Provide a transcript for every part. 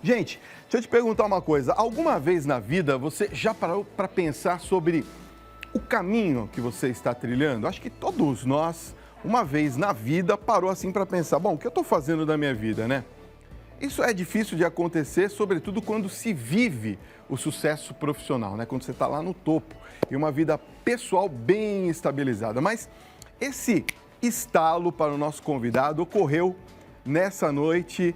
Gente, deixa eu te perguntar uma coisa. Alguma vez na vida você já parou para pensar sobre o caminho que você está trilhando? Acho que todos nós, uma vez na vida, parou assim para pensar, bom, o que eu estou fazendo da minha vida, né? Isso é difícil de acontecer, sobretudo quando se vive o sucesso profissional, né? Quando você está lá no topo e uma vida pessoal bem estabilizada. Mas esse estalo para o nosso convidado ocorreu nessa noite.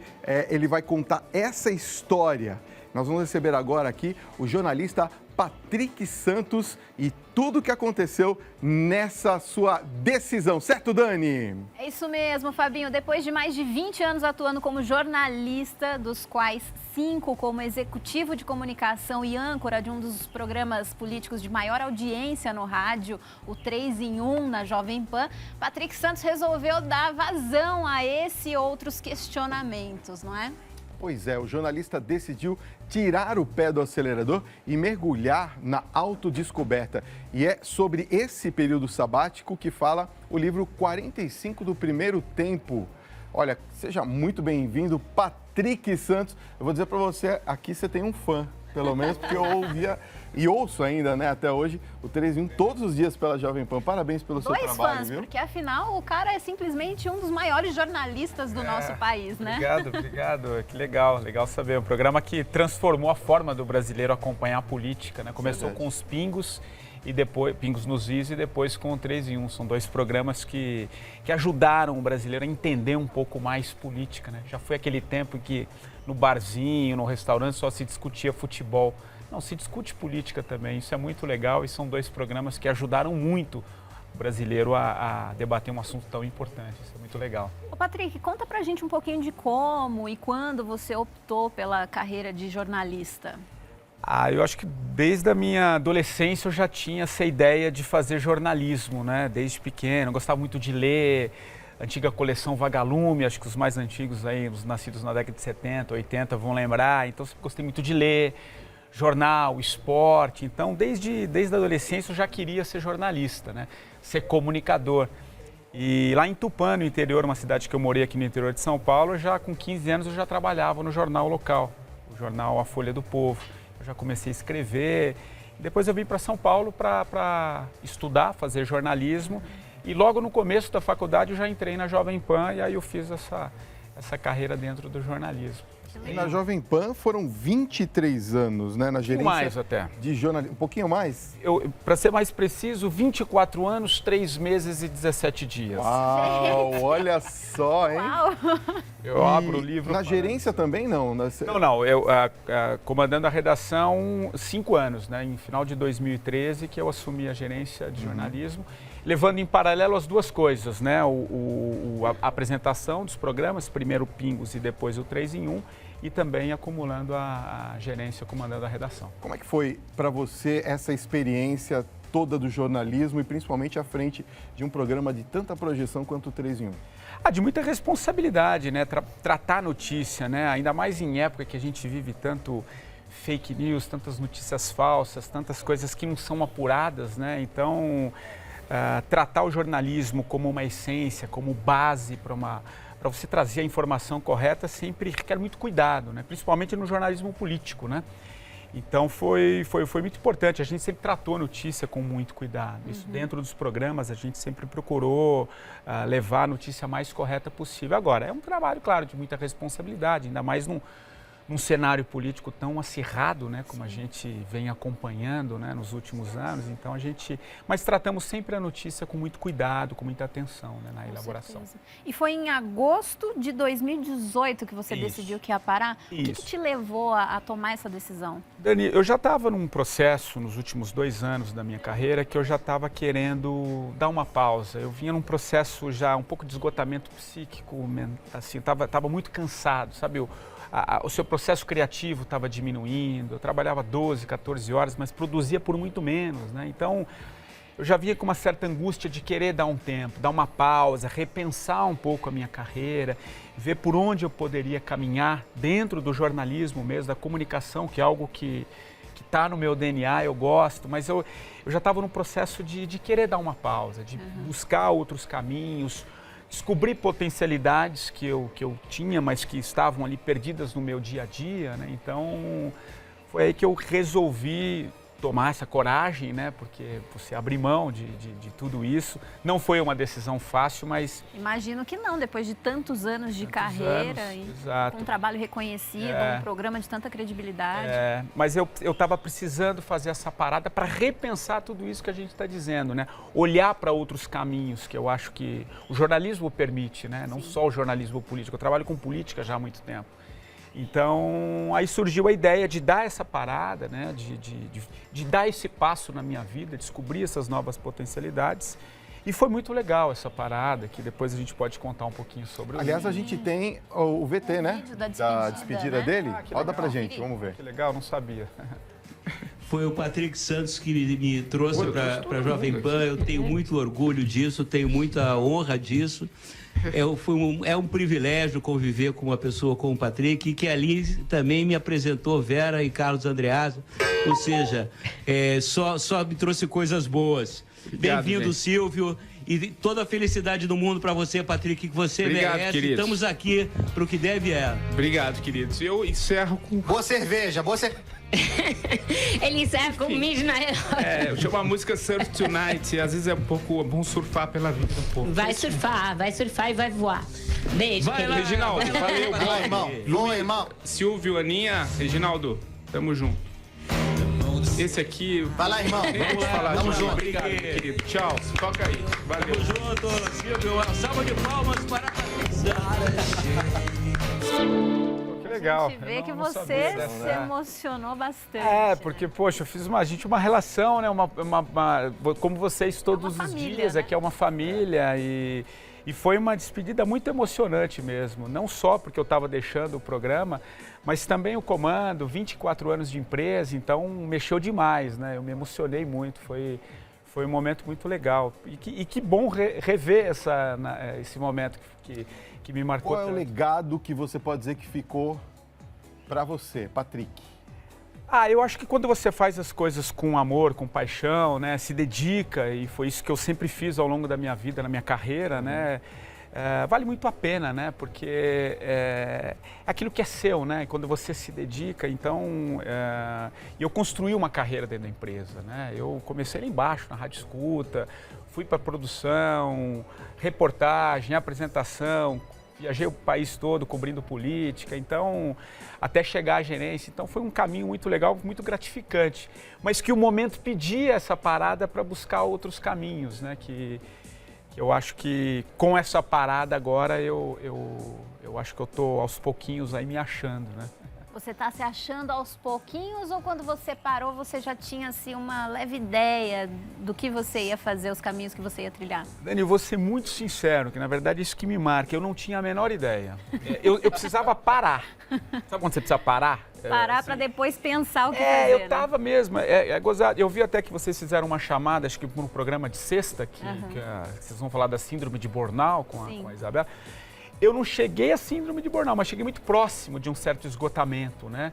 Ele vai contar essa história. Nós vamos receber agora aqui o jornalista Patrick Santos e tudo o que aconteceu nessa sua decisão. Certo, Dani? É isso mesmo, Fabinho. Depois de mais de 20 anos atuando como jornalista, dos quais 5 como executivo de comunicação e âncora de um dos programas políticos de maior audiência no rádio, o 3 em 1 na Jovem Pan, Patrick Santos resolveu dar vazão a esse e outros questionamentos, não é? Pois é, o jornalista decidiu tirar o pé do acelerador e mergulhar na autodescoberta. E é sobre esse período sabático que fala o livro 45 do Primeiro Tempo. Olha, seja muito bem-vindo, Patrick Santos. Eu vou dizer para você, aqui você tem um fã, pelo menos, porque eu ouvia e ouço ainda, né, até hoje, o 3 em 1 todos os dias pela Jovem Pan. Parabéns pelo seu trabalho, fãs, viu? Porque afinal o cara é simplesmente um dos maiores jornalistas do nosso país, né? Obrigado. Que legal saber. Um programa que transformou a forma do brasileiro acompanhar a política, né? Começou com os Pingos e depois Pingos nos Is e depois com o 3 em 1. São 2 programas que ajudaram o brasileiro a entender um pouco mais política, né? Já foi aquele tempo em que no barzinho, no restaurante só se discutia futebol. Não, se discute política também, isso é muito legal e são 2 programas que ajudaram muito o brasileiro a debater um assunto tão importante, isso é muito legal. Ô Patrick, conta pra gente um pouquinho de como e quando você optou pela carreira de jornalista. Eu acho que desde a minha adolescência eu já tinha essa ideia de fazer jornalismo, né? Desde pequeno, eu gostava muito de ler, antiga coleção Vagalume, acho que os mais antigos aí, os nascidos na década de 70, 80 vão lembrar, então sempre gostei muito de ler. Jornal, esporte, então desde a adolescência eu já queria ser jornalista, né? Ser comunicador. E lá em Tupã, no interior, uma cidade que eu morei aqui no interior de São Paulo, já com 15 anos eu já trabalhava no jornal local, o jornal A Folha do Povo. Eu já comecei a escrever, depois eu vim para São Paulo para estudar, fazer jornalismo e logo no começo da faculdade eu já entrei na Jovem Pan e aí eu fiz essa carreira dentro do jornalismo. E na Jovem Pan foram 23 anos, né? Na gerência mais até. De jornalismo. Um pouquinho mais? Para ser mais preciso, 24 anos, 3 meses e 17 dias. Uau, olha só, hein? Uau. Eu abro o livro... Na gerência também não? Não, eu comandando a redação 5 anos, né? Em final de 2013 que eu assumi a gerência de jornalismo, levando em paralelo as 2 coisas, né? A apresentação dos programas, primeiro o Pingos e depois o 3 em 1, e também acumulando a gerência, comandando a redação. Como é que foi para você essa experiência toda do jornalismo e principalmente à frente de um programa de tanta projeção quanto o 3 em 1? De muita responsabilidade, né? Tratar a notícia, né? Ainda mais em época que a gente vive tanto fake news, tantas notícias falsas, tantas coisas que não são apuradas, né? Então, tratar o jornalismo como uma essência, como base para você trazer a informação correta sempre requer muito cuidado, né? Principalmente no jornalismo político, né? Então foi muito importante, a gente sempre tratou a notícia com muito cuidado. Isso dentro dos programas a gente sempre procurou levar a notícia mais correta possível. Agora, é um trabalho, claro, de muita responsabilidade, ainda mais num cenário político tão acirrado, né, como a gente vem acompanhando, né, nos últimos anos. Então mas tratamos sempre a notícia com muito cuidado, com muita atenção, né, na elaboração. Certeza. E foi em agosto de 2018 que você decidiu que ia parar? O que te levou a tomar essa decisão? Dani, eu já estava num processo nos últimos 2 anos da minha carreira que eu já estava querendo dar uma pausa. Eu vinha num processo já um pouco de esgotamento psíquico, assim, estava muito cansado, sabe? O seu processo criativo estava diminuindo, eu trabalhava 12, 14 horas, mas produzia por muito menos, né? Então, eu já vinha com uma certa angústia de querer dar um tempo, dar uma pausa, repensar um pouco a minha carreira, ver por onde eu poderia caminhar dentro do jornalismo mesmo, da comunicação, que é algo que está no meu DNA, eu gosto, mas eu já estava num processo de querer dar uma pausa, de buscar outros caminhos, descobri potencialidades que eu tinha, mas que estavam ali perdidas no meu dia a dia, né? Então, foi aí que eu resolvi tomar essa coragem, né? Porque você abrir mão de tudo isso. Não foi uma decisão fácil, mas... Imagino que não, depois de tantos anos de carreira e com um trabalho reconhecido, um programa de tanta credibilidade. Mas eu estava precisando fazer essa parada para repensar tudo isso que a gente está dizendo, né? Olhar para outros caminhos que eu acho que o jornalismo permite, né? Não só o jornalismo político. Eu trabalho com política já há muito tempo. Então, aí surgiu a ideia de dar essa parada, né? de dar esse passo na minha vida, descobrir essas novas potencialidades. E foi muito legal essa parada, que depois a gente pode contar um pouquinho sobre. Aliás, a gente tem o VT, né? Da despedida né? dele. Roda pra gente, vamos ver. Que legal, não sabia. Foi o Patrick Santos que me trouxe para a Jovem Pan. Eu tenho muito orgulho disso, tenho muita honra disso. É um privilégio conviver com uma pessoa como o Patrick, que ali também me apresentou Vera e Carlos Andreasa. Ou seja, só me trouxe coisas boas. Bem-vindo, Silvio. E toda a felicidade do mundo para você, Patrick, que você merece. Queridos. Estamos aqui para o que deve é. Obrigado, queridos. Eu encerro com... Boa cerveja, boa cerveja. Ele encerra com Midnight. Eu chamo a música Surf Tonight. Às vezes é bom surfar pela vida um pouco. Vai surfar e vai voar. Beijo, Vai lá, Reginaldo. Valeu, Vai, irmão. Bom, irmão. Silvio, Aninha, Reginaldo, tamo junto. Esse aqui... Vai lá, irmão. Vamos falar. Tamo junto. Obrigado, querido. Tchau. Toca aí. Valeu. Tamo junto, Silvio. Uma salva de palmas para a Que legal. A gente vê que não você sabia se dessa. emocionou bastante. Porque, poxa, eu fiz a gente uma relação, né? Como vocês todos os família, dias, né? aqui é uma família e foi uma despedida muito emocionante mesmo. Não só porque eu estava deixando o programa, mas também o comando, 24 anos de empresa, então mexeu demais, né? Eu me emocionei muito, foi um momento muito legal. E que bom rever esse momento que me marcou. Qual é o legado que você pode dizer que ficou para você, Patrick? Eu acho que quando você faz as coisas com amor, com paixão, né, se dedica, e foi isso que eu sempre fiz ao longo da minha vida, na minha carreira, né, vale muito a pena, né, porque é aquilo que é seu, né, e quando você se dedica, então, eu construí uma carreira dentro da empresa, né, eu comecei lá embaixo, na Rádio Escuta, fui para produção, reportagem, apresentação, viajei o país todo cobrindo política, então, até chegar à gerência. Então, foi um caminho muito legal, muito gratificante. Mas que o momento pedia essa parada para buscar outros caminhos, né? Que eu acho que com essa parada agora, eu acho que eu estou aos pouquinhos aí me achando, né? Você está se achando aos pouquinhos ou quando você parou você já tinha assim, uma leve ideia do que você ia fazer, os caminhos que você ia trilhar? Dani, eu vou ser muito sincero, que na verdade isso que me marca, eu não tinha a menor ideia. Eu precisava parar. Sabe quando você precisa parar? Parar para depois pensar o que fazer, eu tava mesmo, gozado. Eu vi até que vocês fizeram uma chamada, acho que no programa de sexta, que vocês vão falar da síndrome de burnout com a Isabela. Eu não cheguei à síndrome de burnout, mas cheguei muito próximo de um certo esgotamento, né?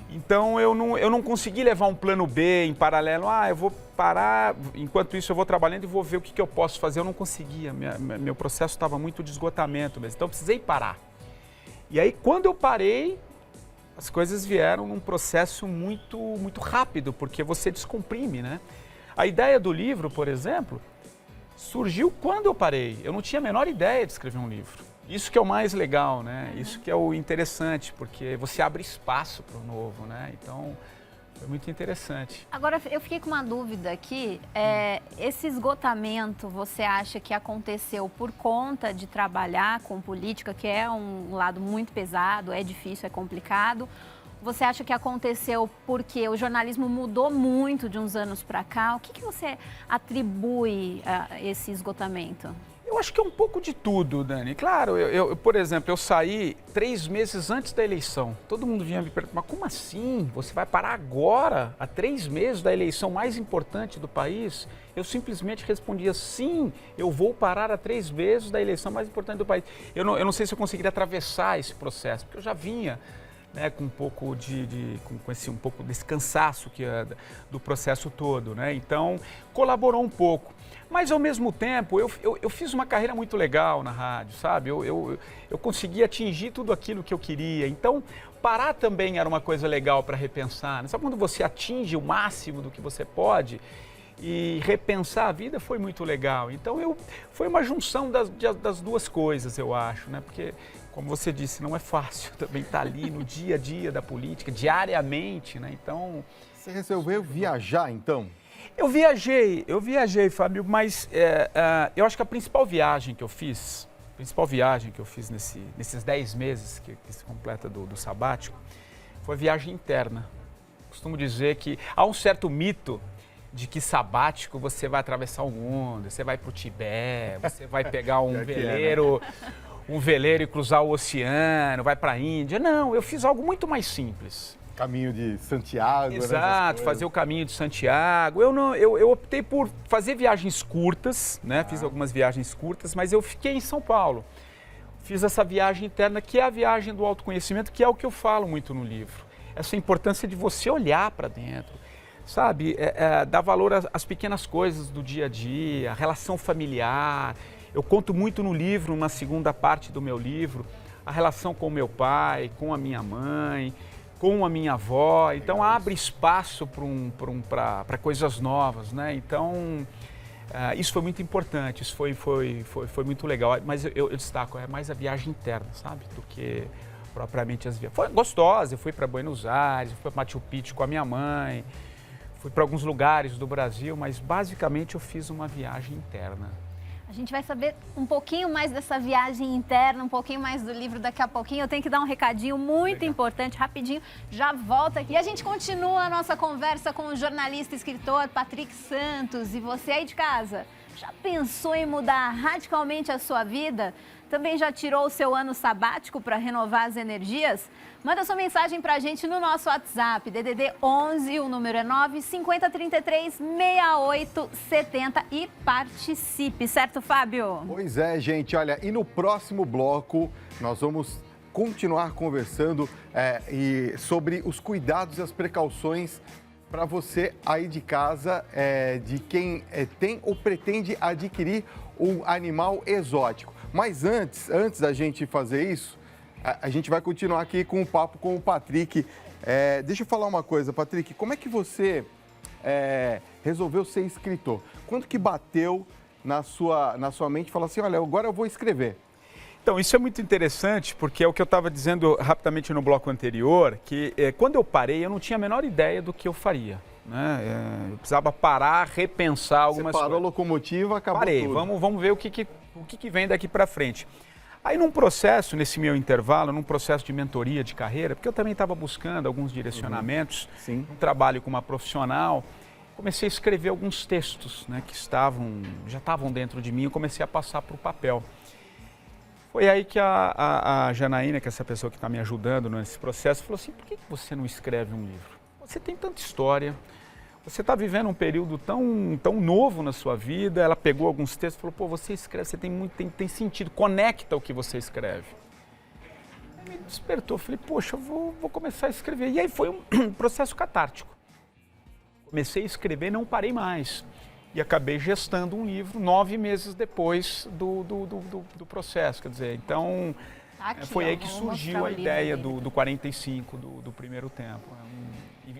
Então, eu não consegui levar um plano B em paralelo. Eu vou parar, enquanto isso eu vou trabalhando e vou ver o que eu posso fazer. Eu não conseguia, meu processo estava muito de esgotamento mesmo, então eu precisei parar. E aí, quando eu parei, as coisas vieram num processo muito, muito rápido, porque você descomprime, né? A ideia do livro, por exemplo, surgiu quando eu parei. Eu não tinha a menor ideia de escrever um livro. Isso que é o mais legal, né? Isso que é o interessante, porque você abre espaço para o novo, né? Então, foi muito interessante. Agora, eu fiquei com uma dúvida aqui. Esse esgotamento, você acha que aconteceu por conta de trabalhar com política, que é um lado muito pesado, é difícil, é complicado? Você acha que aconteceu porque o jornalismo mudou muito de uns anos para cá? O que você atribui a esse esgotamento? Eu acho que é um pouco de tudo, Dani. Claro, por exemplo, eu saí 3 meses antes da eleição. Todo mundo vinha me perguntar, mas como assim? Você vai parar agora, há 3 meses da eleição mais importante do país? Eu simplesmente respondia, sim, eu vou parar há 3 meses da eleição mais importante do país. Eu não sei se eu conseguiria atravessar esse processo, porque eu já vinha né, com um pouco com esse um pouco desse cansaço do processo todo, né? Então colaborou um pouco. Mas ao mesmo tempo eu fiz uma carreira muito legal na rádio, sabe? Eu consegui atingir tudo aquilo que eu queria. Então parar também era uma coisa legal para repensar, né? Sabe quando você atinge o máximo do que você pode? E repensar a vida foi muito legal. Então foi uma junção das duas coisas, eu acho, né? Porque, como você disse, não é fácil também estar ali no dia a dia da política, diariamente, né? Então... Você resolveu viajar, então? Eu viajei, Fábio, mas eu acho que a principal viagem que eu fiz nesses 10 meses que se completa do sabático, foi a viagem interna. Costumo dizer que há um certo mito de que sabático você vai atravessar o mundo, você vai para o Tibete, você vai pegar um veleiro e cruzar o oceano, vai para a Índia. Não, eu fiz algo muito mais simples. Caminho de Santiago. Exato, fazer o caminho de Santiago. Eu optei por fazer viagens curtas, né? Fiz algumas viagens curtas, mas eu fiquei em São Paulo. Fiz essa viagem interna, que é a viagem do autoconhecimento, que é o que eu falo muito no livro. Essa importância de você olhar para dentro, sabe? Dar valor às pequenas coisas do dia a dia, a relação familiar. Eu conto muito no livro, uma segunda parte do meu livro, a relação com o meu pai, com a minha mãe, com a minha avó. Então abre espaço para coisas novas, né? Então isso foi muito importante, isso foi muito legal. Mas eu destaco, é mais a viagem interna, sabe? Do que propriamente as viagens. Foi gostosa, eu fui para Buenos Aires, fui para Machu Picchu com a minha mãe, fui para alguns lugares do Brasil, mas basicamente eu fiz uma viagem interna. A gente vai saber um pouquinho mais dessa viagem interna, um pouquinho mais do livro daqui a pouquinho. Eu tenho que dar um recadinho muito importante, rapidinho, já volta aqui. E a gente continua a nossa conversa com o jornalista e escritor Patrick Santos. E você aí de casa, já pensou em mudar radicalmente a sua vida? Também já tirou o seu ano sabático para renovar as energias? Manda sua mensagem para a gente no nosso WhatsApp, DDD 11, o número é 950336870 e participe, certo, Fábio? Pois é, gente, olha, e no próximo bloco nós vamos continuar conversando sobre os cuidados e as precauções para você aí de casa, de quem tem ou pretende adquirir um animal exótico. Mas antes da gente fazer isso, a gente vai continuar aqui com o papo com o Patrick. Deixa eu falar uma coisa, Patrick, como é que você resolveu ser escritor? Quando que bateu na sua mente e falou assim, olha, agora eu vou escrever? Então, isso é muito interessante, porque é o que eu estava dizendo rapidamente no bloco anterior, que quando eu parei, eu não tinha a menor ideia do que eu faria. Né? Eu precisava parar, repensar algumas coisas. Você parou a locomotiva, acabou Parei, tudo. Vamos ver o que vem daqui para frente. Aí num processo, nesse meu intervalo, num processo de mentoria de carreira, porque eu também estava buscando alguns direcionamentos, um trabalho com uma profissional, comecei a escrever alguns textos, né, que já estavam dentro de mim, eu comecei a passar para o papel. Foi aí que a Janaína, que é essa pessoa que está me ajudando nesse processo, falou assim, por que você não escreve um livro? Você tem tanta história, você está vivendo um período tão novo na sua vida. Ela pegou alguns textos e falou, pô, você escreve, você tem sentido, conecta o que você escreve. Me despertou, falei, poxa, eu vou começar a escrever. E aí foi um processo catártico. Comecei a escrever, não parei mais. E acabei gestando um livro 9 meses depois do processo, quer dizer, então aqui, foi aí que surgiu a ideia do 45, do primeiro tempo.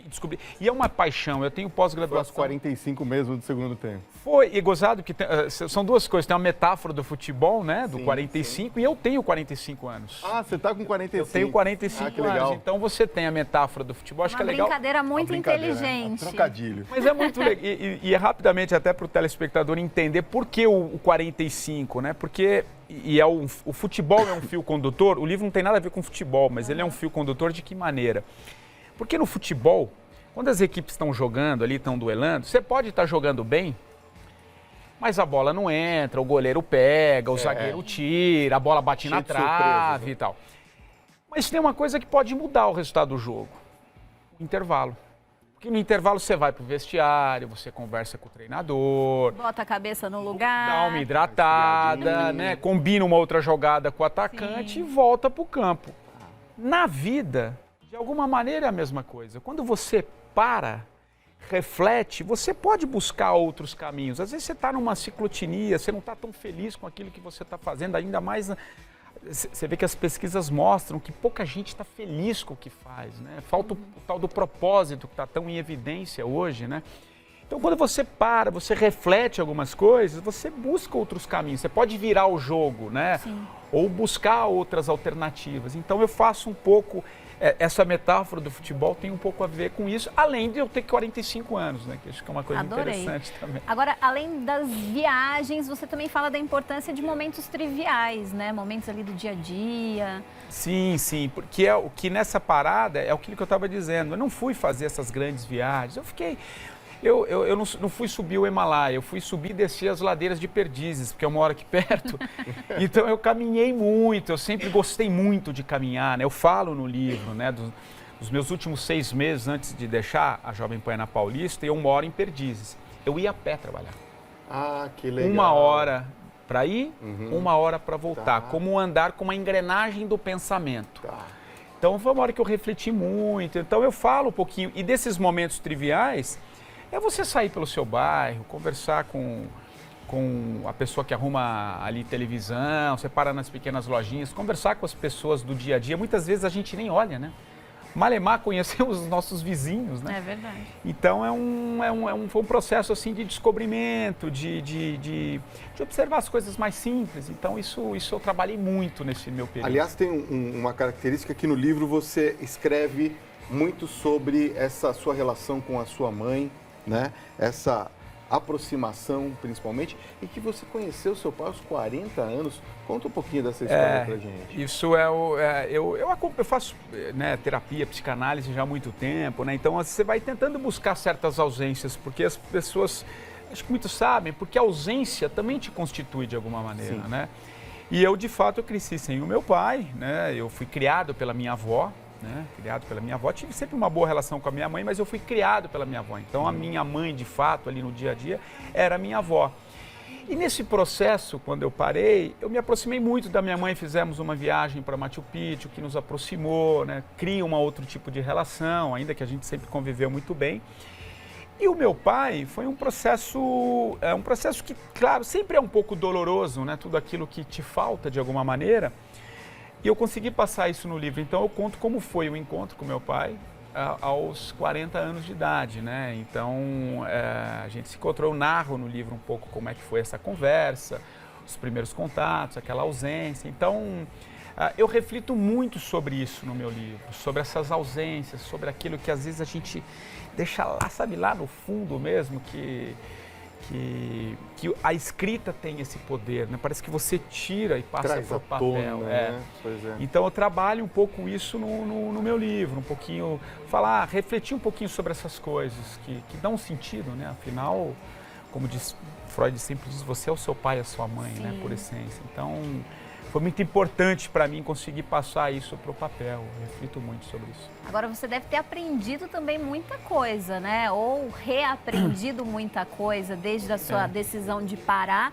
Descobri. E é uma paixão, eu tenho pós-graduação. 45 mesmo do segundo tempo. Foi, e gozado que são duas coisas, tem uma metáfora do futebol, né, do 45, e eu tenho 45 anos. Ah, você tá com 45. Eu tenho 45 que legal. anos, então você tem a metáfora do futebol, acho que é legal. Brincadeira muito inteligente. Trocadilho. Mas é muito legal, e é rapidamente até para o telespectador entender por que o 45, né, porque o futebol é um fio condutor, o livro não tem nada a ver com futebol, mas ele é um fio condutor de que maneira? Porque no futebol, quando as equipes estão jogando ali, estão duelando, você pode estar jogando bem, mas a bola não entra, o goleiro pega, o zagueiro tira, a bola bate na trave e tal. Mas tem uma coisa que pode mudar o resultado do jogo, o intervalo. Porque no intervalo você vai pro vestiário, você conversa com o treinador. Bota a cabeça no lugar. Dá uma hidratada, né? Combina uma outra jogada com o atacante e volta pro campo. Na vida, De alguma maneira é a mesma coisa. Quando você para, reflete, você pode buscar outros caminhos. Às vezes você está numa ciclotinia, você não está tão feliz com aquilo que você está fazendo, ainda mais... Você vê que as pesquisas mostram que pouca gente está feliz com o que faz, né? Falta o tal do propósito que está tão em evidência hoje, né? Então, quando você para, você reflete algumas coisas, você busca outros caminhos. Você pode virar o jogo, né? Sim. Ou buscar outras alternativas. Então, eu faço um pouco... Essa metáfora do futebol tem um pouco a ver com isso, além de eu ter 45 anos, né? Que acho que é uma coisa interessante também. Agora, além das viagens, você também fala da importância de momentos triviais, né? Momentos ali do dia a dia. Sim, sim, porque é o que nessa parada é aquilo que eu estava dizendo. Eu não fui fazer essas grandes viagens, eu não fui subir o Himalaia, eu fui subir e descer as ladeiras de Perdizes, porque eu moro aqui perto. Então eu caminhei muito, eu sempre gostei muito de caminhar, né? Eu falo no livro, né, dos meus últimos 6 meses antes de deixar a Jovem Pan na Paulista, eu moro em Perdizes. Eu ia a pé trabalhar. Ah, que legal. 1 hora para ir, 1 hora para voltar, como andar com uma engrenagem do pensamento. Então foi uma hora que eu refleti muito, então eu falo um pouquinho, e desses momentos triviais, é você sair pelo seu bairro, conversar com a pessoa que arruma ali televisão, você para nas pequenas lojinhas, conversar com as pessoas do dia a dia. Muitas vezes a gente nem olha, né? Malemar conhecemos os nossos vizinhos, né? É verdade. Então foi um processo assim de descobrimento, de observar as coisas mais simples. Então isso eu trabalhei muito nesse meu período. Aliás, tem uma característica que no livro você escreve muito sobre essa sua relação com a sua mãe, né? Essa aproximação, principalmente, e que você conheceu seu pai aos 40 anos. Conta um pouquinho dessa história pra gente. Isso eu faço, né, terapia, psicanálise já há muito tempo, né? Então você vai tentando buscar certas ausências, porque as pessoas, acho que muitos sabem, porque a ausência também te constitui de alguma maneira, né? E eu, de fato, eu cresci sem o meu pai, né? Eu fui criado pela minha avó, né? Tive sempre uma boa relação com a minha mãe, mas eu fui criado pela minha avó. Então a minha mãe, de fato, ali no dia a dia, era a minha avó. E nesse processo, quando eu parei, eu me aproximei muito da minha mãe, fizemos uma viagem para Machu Picchu, que nos aproximou, né? Cria um outro tipo de relação, ainda que a gente sempre conviveu muito bem. E o meu pai foi um processo que, claro, sempre é um pouco doloroso, né? Tudo aquilo que te falta de alguma maneira. E eu consegui passar isso no livro, então eu conto como foi o encontro com meu pai aos 40 anos de idade, né? Então a gente se encontrou, eu narro no livro um pouco como é que foi essa conversa, os primeiros contatos, aquela ausência. Então eu reflito muito sobre isso no meu livro, sobre essas ausências, sobre aquilo que às vezes a gente deixa lá, sabe, lá no fundo mesmo, que a escrita tem esse poder, né? Parece que você tira e passa para o papel. Tona, né? Pois é. Então eu trabalho um pouco isso no meu livro, um pouquinho, refletir um pouquinho sobre essas coisas que dão sentido, né? Afinal, como diz Freud sempre diz, você é o seu pai e a sua mãe, né? Por essência. Então foi muito importante para mim conseguir passar isso para o papel, eu reflito muito sobre isso. Agora você deve ter aprendido também muita coisa, né? Ou reaprendido muita coisa desde a sua decisão de parar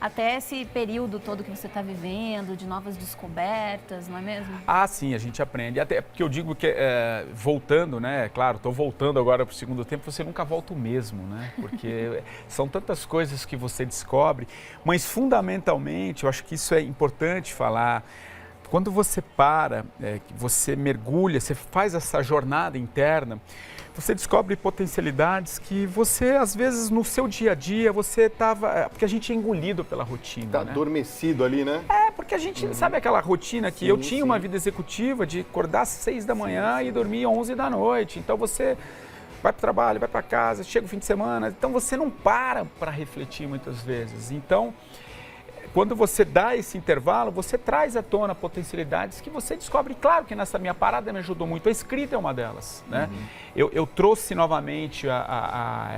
até esse período todo que você está vivendo, de novas descobertas, não é mesmo? Ah, sim, a gente aprende. Até porque eu digo que, voltando, né? Claro, estou voltando agora para o segundo tempo, você nunca volta o mesmo, né? Porque são tantas coisas que você descobre, mas fundamentalmente, eu acho que isso é importante falar. Quando você para, que você mergulha, você faz essa jornada interna, você descobre potencialidades que você, às vezes, no seu dia a dia, você estava... Porque a gente é engolido pela rotina, tá, né? Adormecido ali, né? Porque a gente, sabe aquela rotina que eu tinha uma vida executiva de acordar às 6 da manhã e dormir às 11 da noite. Então você vai para o trabalho, vai para casa, chega o fim de semana, então você não para refletir muitas vezes. Então, quando você dá esse intervalo, você traz à tona potencialidades que você descobre. Claro que nessa minha parada me ajudou muito. A escrita é uma delas, né? Eu trouxe novamente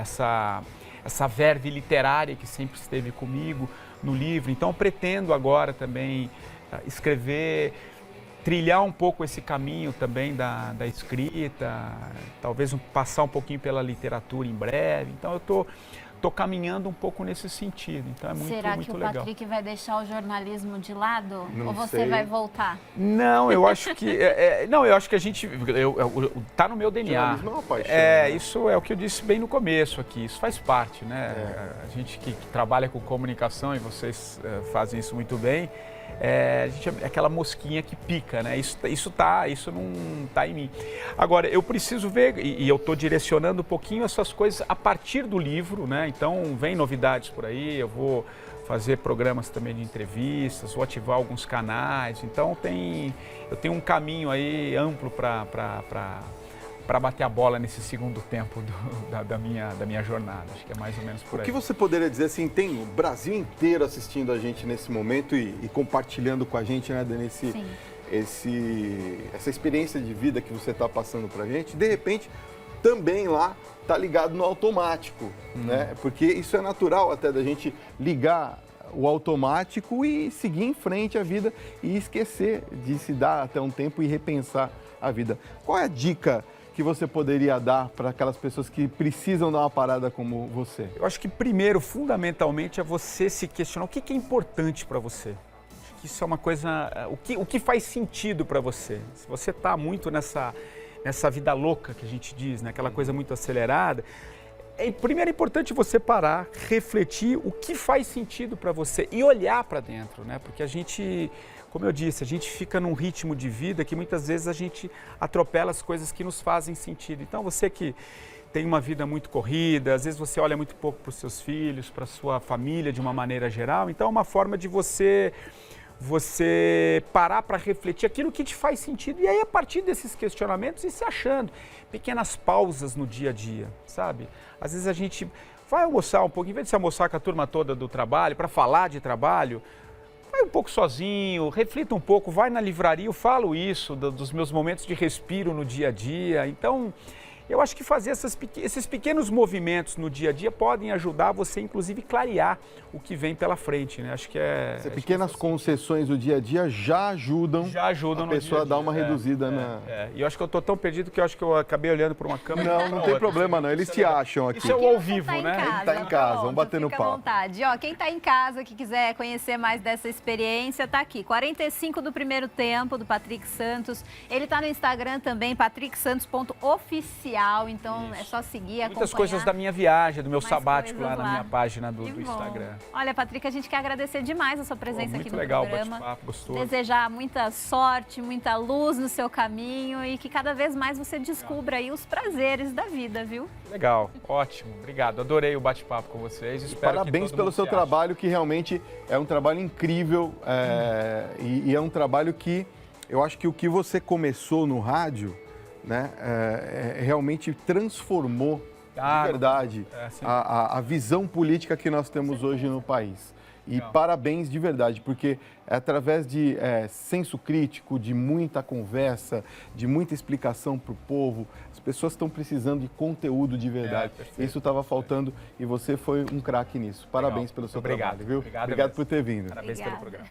essa verve literária que sempre esteve comigo no livro. Então, eu pretendo agora também escrever, trilhar um pouco esse caminho também da escrita, talvez passar um pouquinho pela literatura em breve. Então, eu estou estou caminhando um pouco nesse sentido. Então é muito legal. Será que o Patrick vai deixar o jornalismo de lado? Não ou você sei. vai voltar? Não, eu acho que não, eu acho que a gente tá no meu DNA. Jornalismo é uma paixão, né? Isso é o que eu disse bem no começo aqui. Isso faz parte, né? A gente que trabalha com comunicação e vocês fazem isso muito bem. A gente é aquela mosquinha que pica, né? Isso não tá em mim. Agora, eu preciso ver, e eu estou direcionando um pouquinho essas coisas a partir do livro, né? Então, vem novidades por aí, eu vou fazer programas também de entrevistas, vou ativar alguns canais. Então, eu tenho um caminho aí amplo para bater a bola nesse segundo tempo da minha jornada. Acho que é mais ou menos por aí. O que você poderia dizer assim, tem o Brasil inteiro assistindo a gente nesse momento e compartilhando com a gente, né, Dani, essa experiência de vida que você está passando para a gente, de repente também lá está ligado no automático, né? Porque isso é natural até da gente ligar o automático e seguir em frente a vida e esquecer de se dar até um tempo e repensar a vida. Qual é a dica que você poderia dar para aquelas pessoas que precisam dar uma parada como você? Eu acho que primeiro, fundamentalmente, é você se questionar o que é importante para você. Acho que isso é uma coisa, o que faz sentido para você. Se você está muito nessa vida louca que a gente diz, né? Aquela coisa muito acelerada, primeiro é importante você parar, refletir o que faz sentido para você e olhar para dentro, né? Porque a gente, como eu disse, a gente fica num ritmo de vida que muitas vezes a gente atropela as coisas que nos fazem sentido. Então, você que tem uma vida muito corrida, às vezes você olha muito pouco para os seus filhos, para a sua família de uma maneira geral. Então, é uma forma de você parar para refletir aquilo que te faz sentido. E aí, a partir desses questionamentos, ir se achando. Pequenas pausas no dia a dia, sabe? Às vezes a gente vai almoçar um pouco, em vez de se almoçar com a turma toda do trabalho, para falar de trabalho, vai um pouco sozinho, reflita um pouco, vai na livraria, eu falo isso, dos meus momentos de respiro no dia a dia. Então, eu acho que fazer esses pequenos movimentos no dia a dia podem ajudar você, inclusive, clarear o que vem pela frente, né? Acho que pequenas concessões do dia a dia já ajudam a pessoa a dar uma reduzida na... E eu acho que eu estou tão perdido que eu acho que eu acabei olhando para uma câmera. Não tem problema não, eles te acham aqui. Isso é o ao vivo, tá né? Casa, tá em casa, pronto, vamos bater no fica à papo. vontade. Ó, quem tá em casa, que quiser conhecer mais dessa experiência, tá aqui. 45 do primeiro tempo, do Patrick Santos. Ele tá no Instagram também, patricksantos.oficial. Então é só seguir, acompanhar. Muitas coisas da minha viagem, do meu mais sabático coisas lá na minha página do Instagram. Olha, Patrick, a gente quer agradecer demais a sua presença aqui no programa. Muito legal o bate-papo, gostoso. Desejar muita sorte, muita luz no seu caminho e que cada vez mais você descubra aí os prazeres da vida, viu? Legal, ótimo, obrigado. Adorei o bate-papo com vocês. Espero Parabéns que pelo seu trabalho, que realmente é um trabalho incrível e é um trabalho que eu acho que o que você começou no rádio, né, realmente transformou de verdade a visão política que nós temos hoje no país. E parabéns de verdade, porque é através de senso crítico, de muita conversa, de muita explicação para o povo, as pessoas estão precisando de conteúdo de verdade. Isso estava faltando e você foi um craque nisso. Parabéns pelo seu trabalho, viu? Obrigado por ter vindo. Parabéns pelo programa.